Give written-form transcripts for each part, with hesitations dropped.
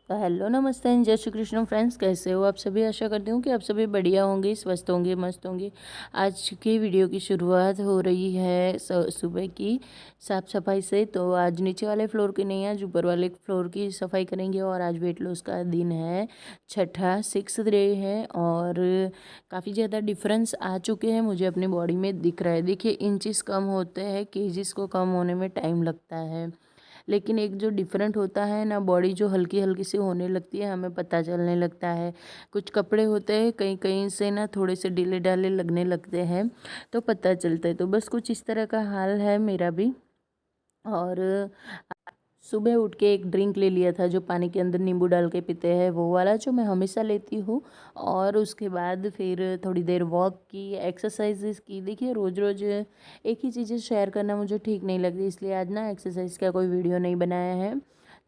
तो हेलो नमस्ते एंड जय श्री कृष्ण फ्रेंड्स, कैसे हो आप सभी। आशा करती हूँ कि आप सभी बढ़िया होंगे, स्वस्थ होंगे, मस्त होंगे। आज की वीडियो की शुरुआत हो रही है सुबह की साफ़ सफाई से। तो आज नीचे वाले फ्लोर की नहीं, आज ऊपर वाले फ्लोर की सफाई करेंगे। और आज वेट लॉस का दिन है, छठा 6th डे है। और काफ़ी ज़्यादा डिफरेंस आ चुके हैं, मुझे अपनी बॉडी में दिख रहा है। देखिए, इंचेस कम होते हैं, केजीज को कम होने में टाइम लगता है, लेकिन एक जो डिफरेंट होता है ना, बॉडी जो हल्की हल्की सी होने लगती है, हमें पता चलने लगता है। कुछ कपड़े होते हैं कहीं कहीं से ना थोड़े से ढीले ढाले लगने लगते हैं, तो पता चलता है। तो बस कुछ इस तरह का हाल है मेरा भी। और सुबह उठ के एक ड्रिंक ले लिया था, जो पानी के अंदर नींबू डाल के पीते हैं, वो वाला जो मैं हमेशा लेती हूँ। और उसके बाद फिर थोड़ी देर वॉक की, एक्सरसाइजेस की। देखिए, रोज़ रोज़ एक ही चीज़ें शेयर करना मुझे ठीक नहीं लगती, इसलिए आज ना एक्सरसाइज का कोई वीडियो नहीं बनाया है।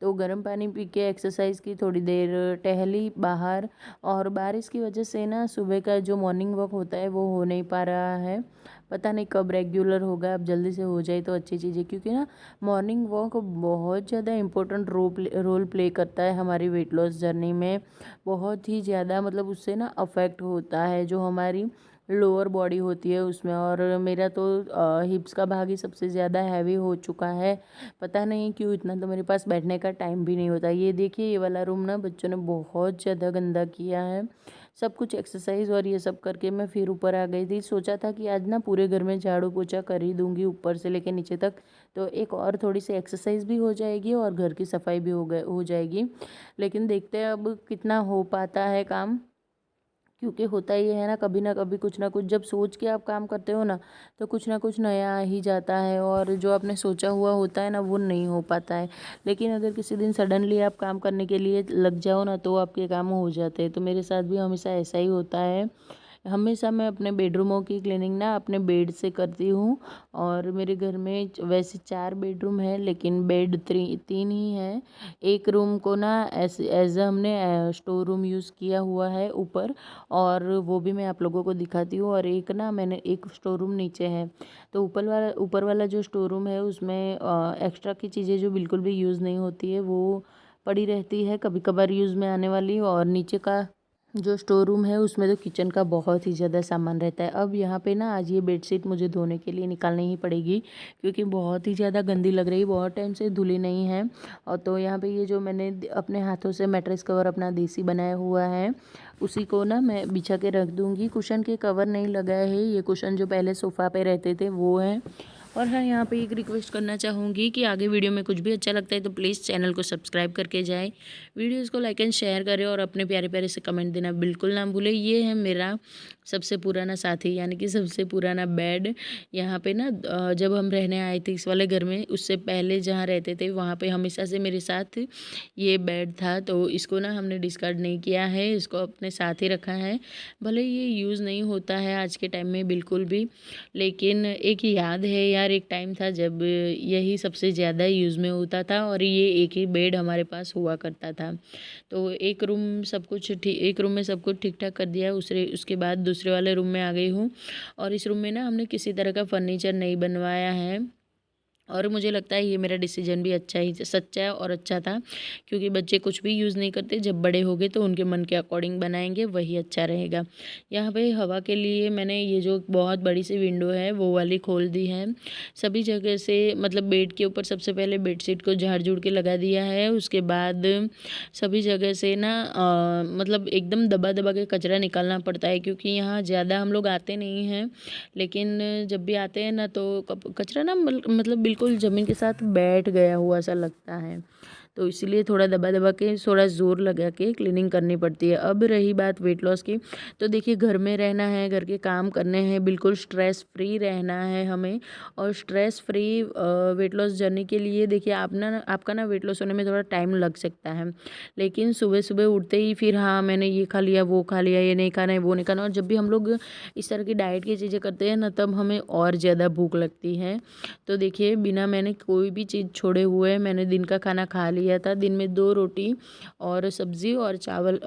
तो गर्म पानी पी के एक्सरसाइज की, थोड़ी देर टहली बाहर। और बारिश की वजह से ना सुबह का जो मॉर्निंग वॉक होता है वो हो नहीं पा रहा है। पता नहीं कब रेगुलर होगा, अब जल्दी से हो जाए तो अच्छी चीज़ है, क्योंकि ना मॉर्निंग वॉक बहुत ज़्यादा इम्पोर्टेंट रोल प्ले करता है हमारी वेट लॉस जर्नी में। बहुत ही ज़्यादा, मतलब उससे ना अफेक्ट होता है जो हमारी लोअर बॉडी होती है उसमें। और मेरा तो हिप्स का भाग ही सबसे ज़्यादा हैवी हो चुका है। पता नहीं क्यों, इतना तो मेरे पास बैठने का टाइम भी नहीं होता। ये देखिए, ये वाला रूम ना बच्चों ने बहुत ज़्यादा गंदा किया है। सब कुछ एक्सरसाइज और ये सब करके मैं फिर ऊपर आ गई थी। सोचा था कि आज ना पूरे घर में झाड़ू पोछा कर ही दूंगी, ऊपर से लेके नीचे तक। तो एक और थोड़ी सी एक्सरसाइज भी हो जाएगी और घर की सफाई भी हो जाएगी। लेकिन देखते हैं अब कितना हो पाता है काम, क्योंकि होता ही है ना कभी कुछ ना कुछ, जब सोच के आप काम करते हो ना, तो कुछ ना कुछ नया आ ही जाता है। और जो आपने सोचा हुआ होता है ना, वो नहीं हो पाता है। लेकिन अगर किसी दिन सडनली आप काम करने के लिए लग जाओ ना, तो आपके काम हो जाते हैं। तो मेरे साथ भी हमेशा ऐसा ही होता है। हमेशा मैं अपने बेडरूमों की क्लीनिंग ना अपने बेड से करती हूँ। और मेरे घर में वैसे 4 बेडरूम है, लेकिन बेड 3 ही है। एक रूम को ना एज हमने स्टोर रूम यूज़ किया हुआ है ऊपर, और वो भी मैं आप लोगों को दिखाती हूँ। और एक ना मैंने एक स्टोर रूम नीचे है। तो ऊपर वाला जो स्टोर रूम है, उसमें एक्स्ट्रा की चीज़ें जो बिल्कुल भी यूज़ नहीं होती है वो पड़ी रहती है, कभी कभार यूज़ में आने वाली। और नीचे का जो स्टोर रूम है, उसमें तो किचन का बहुत ही ज़्यादा सामान रहता है। अब यहाँ पे ना आज ये बेडशीट मुझे धोने के लिए निकालनी ही पड़ेगी, क्योंकि बहुत ही ज़्यादा गंदी लग रही है, बहुत टाइम से धुली नहीं है। और तो यहाँ पे ये जो मैंने अपने हाथों से मैट्रेस कवर अपना देसी बनाया हुआ है, उसी को ना मैं बिछा के रख दूँगी। कुशन के कवर नहीं लगाए हैं, ये कुशन जो पहले सोफ़ा पे रहते थे वो हैं। और हाँ, यहाँ पे एक रिक्वेस्ट करना चाहूँगी कि आगे वीडियो में कुछ भी अच्छा लगता है तो प्लीज़ चैनल को सब्सक्राइब करके जाएँ, वीडियोज़ को लाइक एंड शेयर करें, और अपने प्यारे प्यारे से कमेंट देना बिल्कुल ना भूलें। ये है मेरा सबसे पुराना साथी, यानी कि सबसे पुराना बेड। यहाँ पे ना जब हम रहने आए थे इस वाले घर में, उससे पहले जहाँ रहते थे वहाँ पे हमेशा से मेरे साथ ये बेड था। तो इसको ना हमने डिस्कार्ड नहीं किया है, इसको अपने साथ ही रखा है। भले ये यूज़ नहीं होता है आज के टाइम में बिल्कुल भी, लेकिन एक याद है यार, एक टाइम था जब यही सबसे ज़्यादा यूज़ में होता था, और ये एक ही बेड हमारे पास हुआ करता था। तो एक रूम में सब कुछ ठीक ठाक कर दिया, उसके बाद दूसरे वाले रूम में आ गई हूँ। और इस रूम में ना हमने किसी तरह का फर्नीचर नहीं बनवाया है। और मुझे लगता है ये मेरा डिसीजन भी सच्चा और अच्छा था, क्योंकि बच्चे कुछ भी यूज़ नहीं करते, जब बड़े हो गए तो उनके मन के अकॉर्डिंग बनाएंगे, वही अच्छा रहेगा। यहाँ पे हवा के लिए मैंने ये जो बहुत बड़ी सी विंडो है वो वाली खोल दी है। सभी जगह से, मतलब बेड के ऊपर सबसे पहले बेडशीट को झाड़ झूड़ के लगा दिया है। उसके बाद सभी जगह से ना मतलब एकदम दबा दबा के कचरा निकालना पड़ता है, क्योंकि यहाँ ज़्यादा हम लोग आते नहीं हैं। लेकिन जब भी आते हैं ना, तो कचरा ना मतलब बिल्कुल ज़मीन के साथ बैठ गया हुआ सा लगता है। तो इसीलिए थोड़ा दबा दबा के, थोड़ा ज़ोर लगा के क्लीनिंग करनी पड़ती है। अब रही बात वेट लॉस की, तो देखिए, घर में रहना है, घर के काम करने हैं, बिल्कुल स्ट्रेस फ्री रहना है हमें। और stress free weight loss journey के लिए देखिए, आपका ना वेट लॉस होने में थोड़ा टाइम लग सकता है। लेकिन सुबह सुबह उठते ही फिर हाँ, मैंने ये खा लिया, वो खा लिया, ये नहीं खाना है, वो नहीं खाना। और जब भी हम लोग इस तरह की डाइट की चीज़ें करते हैं ना, तब हमें और ज़्यादा भूख लगती है। तो देखिए, बिना मैंने कोई भी चीज़ छोड़े हुए मैंने दिन का खाना खा लिया। लिया था। दिन में 2 रोटी और सब्ज़ी और चावल,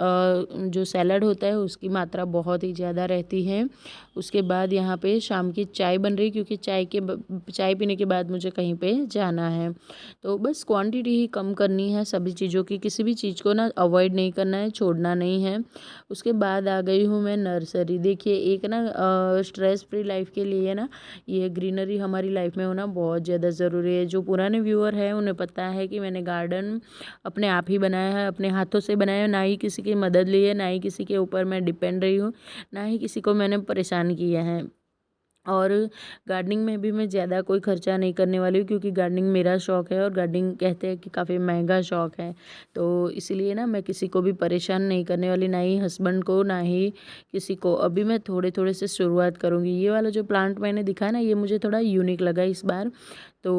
जो सैलड होता है उसकी मात्रा बहुत ही ज़्यादा रहती है। उसके बाद यहाँ पे शाम की चाय बन रही, क्योंकि चाय पीने के बाद मुझे कहीं पे जाना है। तो बस क्वांटिटी ही कम करनी है सभी चीज़ों की, किसी भी चीज़ को ना अवॉइड नहीं करना है, छोड़ना नहीं है। उसके बाद आ गई हूँ मैं नर्सरी। देखिए एक ना स्ट्रेस फ्री लाइफ के लिए ना ये ग्रीनरी हमारी लाइफ में होना बहुत ज़्यादा ज़रूरी है। जो पुराने व्यूअर हैं उन्हें पता है कि मैंने गार्डन अपने आप ही बनाया है, अपने हाथों से बनाया है, ना ही किसी की मदद ली है, ना ही किसी के ऊपर मैं डिपेंड रही हूँ, ना ही किसी को मैंने परेशान किया है। और गार्डनिंग में भी मैं ज़्यादा कोई खर्चा नहीं करने वाली हूँ, क्योंकि गार्डनिंग मेरा शौक़ है और गार्डनिंग कहते हैं कि काफ़ी महंगा शौक़ है। तो इसीलिए ना मैं किसी को भी परेशान नहीं करने वाली, ना ही हस्बैंड को, ना ही किसी को। अभी मैं थोड़े थोड़े से शुरुआत करूँगी। ये वाला जो प्लांट मैंने दिखाया ना, ये मुझे थोड़ा यूनिक लगा इस बार, तो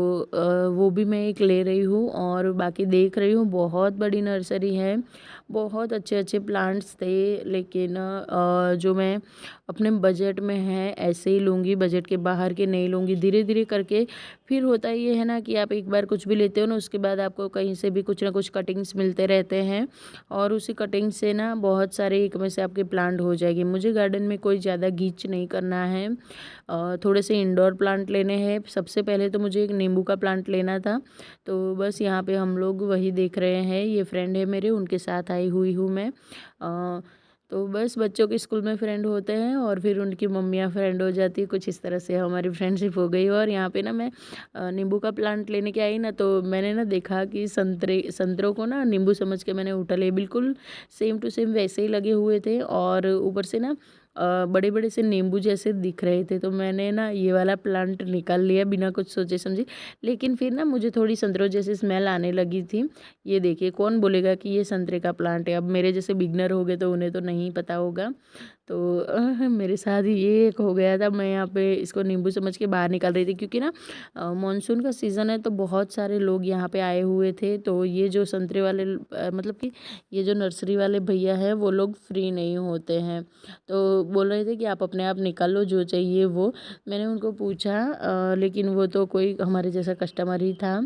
वो भी मैं एक ले रही हूँ और बाकी देख रही हूँ। बहुत बड़ी नर्सरी है, बहुत अच्छे अच्छे प्लांट्स थे, लेकिन जो मैं अपने बजट में है ऐसे ही लूँगी, बजट के बाहर के नहीं लूँगी। धीरे धीरे करके फिर होता ये है ना कि आप एक बार कुछ भी लेते हो ना, उसके बाद आपको कहीं से भी कुछ ना कुछ कटिंग्स मिलते रहते हैं, और उसी कटिंग से ना बहुत सारे एक में से आपके प्लांट हो जाएंगे। मुझे गार्डन में कोई ज़्यादा गीच नहीं करना है, थोड़े से इंडोर प्लांट लेने हैं। सबसे पहले तो मुझे एक नींबू का प्लांट लेना था, तो बस यहाँ पे हम लोग वही देख रहे हैं। ये फ्रेंड है मेरे, उनके साथ आई हुई हूँ मैं। तो बस बच्चों के स्कूल में फ्रेंड होते हैं और फिर उनकी मम्मियाँ फ्रेंड हो जाती है, कुछ इस तरह से हमारी फ्रेंडशिप हो गई। और यहाँ पे ना मैं नींबू का प्लांट लेने के आई ना, तो मैंने ना देखा कि संतरों को ना नींबू समझ के मैंने उठा लिए। बिल्कुल सेम टू सेम वैसे ही लगे हुए थे, और ऊपर से ना बड़े बड़े से नींबू जैसे दिख रहे थे। तो मैंने ना ये वाला प्लांट निकाल लिया बिना कुछ सोचे समझे। लेकिन फिर ना मुझे थोड़ी संतरों जैसी स्मेल आने लगी थी। ये देखिए, कौन बोलेगा कि ये संतरे का प्लांट है। अब मेरे जैसे बिगनर हो गए तो उन्हें तो नहीं पता होगा। तो मेरे साथ ये एक हो गया था। मैं यहाँ पे इसको नींबू समझ के बाहर निकाल रही थी, क्योंकि ना मानसून का सीज़न है, तो बहुत सारे लोग यहाँ पे आए हुए थे। तो ये जो संतरे वाले मतलब कि ये जो नर्सरी वाले भैया हैं, वो लोग फ्री नहीं होते हैं। तो बोल रहे थे कि आप अपने आप निकाल लो जो चाहिए वो। मैंने उनको पूछा, लेकिन वो तो कोई हमारे जैसा कस्टमर ही था।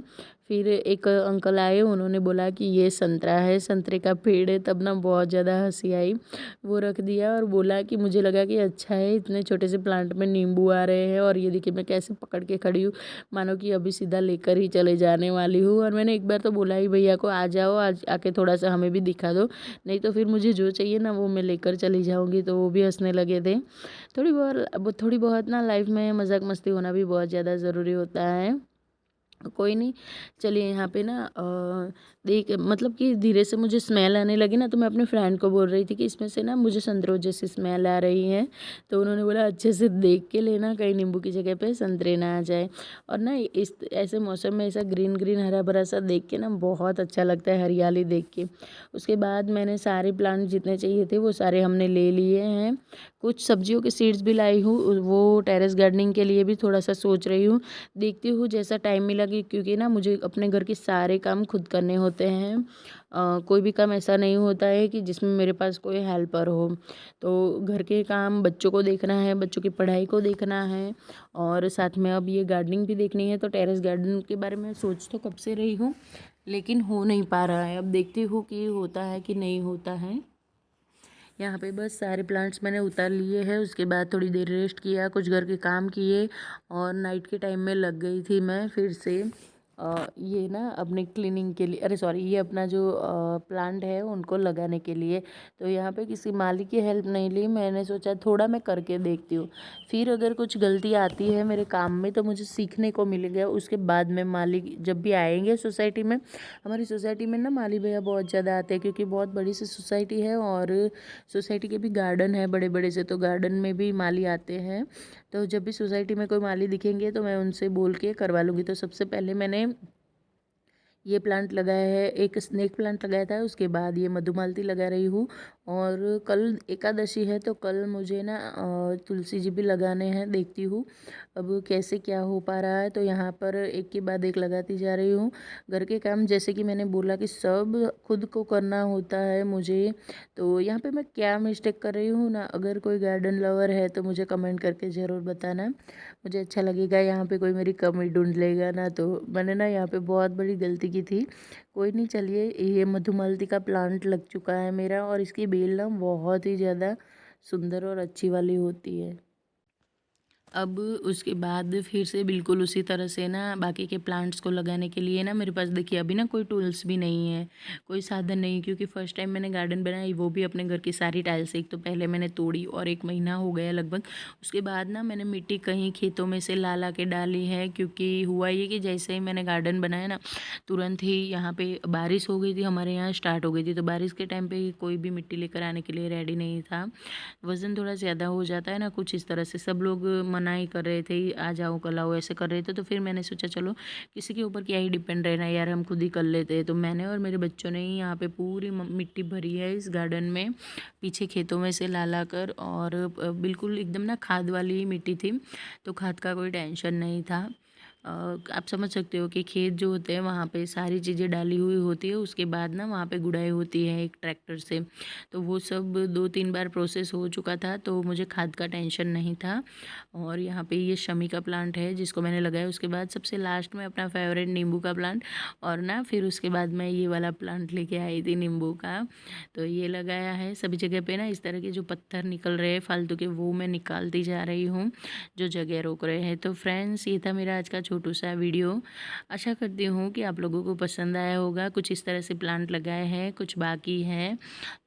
फिर एक अंकल आए, उन्होंने बोला कि ये संतरा है, संतरे का पेड़ है। तब ना बहुत ज़्यादा हंसी आई। वो रख दिया और बोला कि मुझे लगा कि अच्छा है, इतने छोटे से प्लांट में नींबू आ रहे हैं, और ये देखिए मैं कैसे पकड़ के खड़ी हूँ, मानो कि अभी सीधा लेकर ही चले जाने वाली हूँ। और मैंने एक बार तो बोला ही भैया को, आ जाओ, आज आके थोड़ा सा हमें भी दिखा दो, नहीं तो फिर मुझे जो चाहिए ना वो मैं लेकर चली जाऊँगी। तो वो भी हंसने लगे थे। थोड़ी बहुत ना लाइफ में मजाक मस्ती होना भी बहुत ज़्यादा ज़रूरी होता है। कोई नहीं, चलिए यहाँ पे ना देख मतलब कि धीरे से मुझे स्मेल आने लगी ना, तो मैं अपने फ्रेंड को बोल रही थी कि इसमें से ना मुझे संतरों जैसी स्मेल आ रही है। तो उन्होंने बोला अच्छे से देख के लेना, कहीं नींबू की जगह पे संतरे ना आ जाए। और ना इस ऐसे मौसम में ऐसा ग्रीन ग्रीन हरा भरा सा देख के ना बहुत अच्छा लगता है, हरियाली देख के। उसके बाद मैंने सारे प्लांट जितने चाहिए थे वो सारे हमने ले लिए हैं। कुछ सब्जियों के सीड्स भी लाई हूँ, वो टेरेस गार्डनिंग के लिए भी थोड़ा सा सोच रही हूँ। देखती हूँ जैसा टाइम मिला, क्योंकि ना मुझे अपने घर के सारे काम खुद करने होते हैं। कोई भी काम ऐसा नहीं होता है कि जिसमें मेरे पास कोई हेल्पर हो। तो घर के काम, बच्चों को देखना है, बच्चों की पढ़ाई को देखना है, और साथ में अब ये गार्डनिंग भी देखनी है। तो टेरेस गार्डन के बारे में सोच तो कब से रही हूँ, लेकिन हो नहीं पा रहा है। अब देखती हूँ कि होता है कि नहीं होता है। यहाँ पे बस सारे प्लांट्स मैंने उतार लिए हैं। उसके बाद थोड़ी देर रेस्ट किया, कुछ घर के काम किए, और नाइट के टाइम में लग गई थी मैं फिर से ये ना अपने क्लीनिंग के लिए, अरे सॉरी, ये अपना जो प्लांट है उनको लगाने के लिए। तो यहाँ पे किसी माली की हेल्प नहीं ली। मैंने सोचा थोड़ा मैं करके देखती हूँ, फिर अगर कुछ गलती आती है मेरे काम में तो मुझे सीखने को मिलेगा। उसके बाद में माली जब भी आएंगे सोसाइटी में, हमारी सोसाइटी में ना माली भैया बहुत ज़्यादा आते हैं, क्योंकि बहुत बड़ी सी सोसाइटी है, और सोसाइटी के भी गार्डन है बड़े बड़े से, तो गार्डन में भी माली आते हैं। तो जब भी सोसाइटी में कोई माली दिखेंगे तो मैं उनसे बोल के करवा लूँगी। तो सबसे पहले मैंने ये प्लांट लगाया है, एक स्नेक प्लांट लगाया था, उसके बाद ये मधुमालती लगा रही हूँ। और कल एकादशी है, तो कल मुझे ना तुलसी जी भी लगाने हैं, देखती हूँ अब कैसे क्या हो पा रहा है। तो यहाँ पर एक के बाद एक लगाती जा रही हूँ। घर के काम जैसे कि मैंने बोला कि सब खुद को करना होता है मुझे। तो यहाँ पे मैं क्या मिस्टेक कर रही हूँ ना, अगर कोई गार्डन लवर है तो मुझे कमेंट करके ज़रूर बताना, मुझे अच्छा लगेगा। यहाँ पे कोई मेरी कमी ढूंढ लेगा ना। तो मैंने ना यहाँ पे बहुत बड़ी गलती की थी। कोई नहीं, चलिए ये मधुमालती का प्लांट लग चुका है मेरा और इसकी बेल ना बहुत ही ज़्यादा सुंदर और अच्छी वाली होती है। अब उसके बाद फिर से बिल्कुल उसी तरह से ना बाकी के प्लांट्स को लगाने के लिए ना मेरे पास देखिए अभी ना कोई टूल्स भी नहीं है, कोई साधन नहीं, क्योंकि फ़र्स्ट टाइम मैंने गार्डन बनाई वो भी अपने घर की सारी टाइल्स एक तो पहले मैंने तोड़ी और 1 महीना हो गया लगभग। उसके बाद ना मैंने मिट्टी कहीं खेतों में से ला के डाली है, क्योंकि हुआ ये कि जैसे ही मैंने गार्डन बनाया ना तुरंत ही यहाँ पर बारिश हो गई थी, हमारे यहाँ स्टार्ट हो गई थी। तो बारिश के टाइम पर कोई भी मिट्टी लेकर आने के लिए रेडी नहीं था। वज़न थोड़ा ज़्यादा हो जाता है ना, कुछ इस तरह से सब लोग मना ही कर रहे थे, आ जाओ कल आओ ऐसे कर रहे थे। तो फिर मैंने सोचा चलो किसी के ऊपर क्या ही डिपेंड रहना यार, हम खुद ही कर लेते हैं। तो मैंने और मेरे बच्चों ने ही यहाँ पे पूरी मिट्टी भरी है इस गार्डन में, पीछे खेतों में से ला कर, और बिल्कुल एकदम ना खाद वाली मिट्टी थी, तो खाद का कोई टेंशन नहीं था। आप समझ सकते हो कि खेत जो होते हैं वहाँ पे सारी चीज़ें डाली हुई होती है, उसके बाद ना वहाँ पे गुड़ाई होती है एक ट्रैक्टर से। तो वो सब 2-3 बार प्रोसेस हो चुका था, तो मुझे खाद का टेंशन नहीं था। और यहाँ पे ये शमी का प्लांट है जिसको मैंने लगाया। उसके बाद सबसे लास्ट में अपना फेवरेट नींबू का प्लांट, और ना फिर उसके बाद मैं ये वाला प्लांट लेके आई थी नींबू का। तो ये लगाया है सभी जगह पे ना, इस तरह के जो पत्थर निकल रहे हैं फालतू के वो मैं निकालती जा रही हूँ, जो जगह रोक रहे हैं। तो फ्रेंड्स ये था मेरा आज का छोटू सा वीडियो। आशा करती हूँ कि आप लोगों को पसंद आया होगा। कुछ इस तरह से प्लांट लगाए हैं, कुछ बाकी हैं।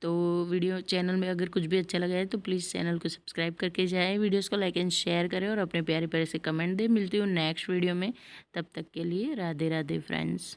तो वीडियो चैनल में अगर कुछ भी अच्छा लगा है तो प्लीज़ चैनल को सब्सक्राइब करके जाएँ, वीडियोज़ को लाइक एंड शेयर करें और अपने प्यारे प्यारे से कमेंट दें। मिलती हूँ नेक्स्ट वीडियो में, तब तक के लिए राधे राधे फ्रेंड्स।